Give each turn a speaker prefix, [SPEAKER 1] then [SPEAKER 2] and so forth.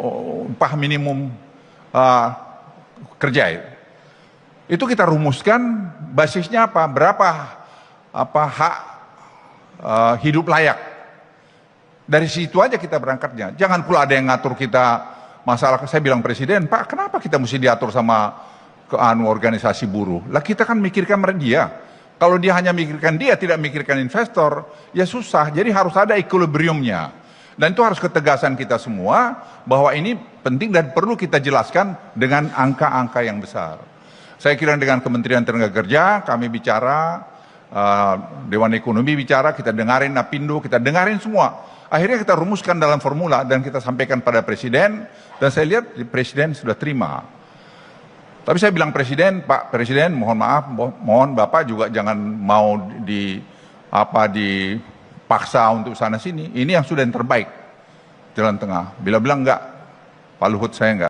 [SPEAKER 1] upah minimum kerja itu kita rumuskan basisnya apa? Berapa hak hidup layak. Dari situ aja kita berangkatnya. Jangan pula ada yang ngatur kita masalah. Saya bilang Presiden, Pak, kenapa kita mesti diatur sama organisasi buruh? Lah kita kan mikirkan dia. Kalau dia hanya mikirkan dia, tidak mikirkan investor, ya susah. Jadi harus ada equilibriumnya. Dan itu harus ketegasan kita semua bahwa ini penting dan perlu kita jelaskan dengan angka-angka yang besar. Saya kira dengan Kementerian Tenaga Kerja kami bicara, Dewan Ekonomi bicara, kita dengarin Apindo, kita dengarin semua. Akhirnya kita rumuskan dalam formula dan kita sampaikan pada Presiden, dan saya lihat Presiden sudah terima. Tapi saya bilang Presiden, Pak Presiden, mohon maaf, mohon Bapak juga jangan mau dipaksa untuk sana sini. Ini yang sudah yang terbaik, jalan tengah. Bila bilang enggak, Pak Luhut saya enggak.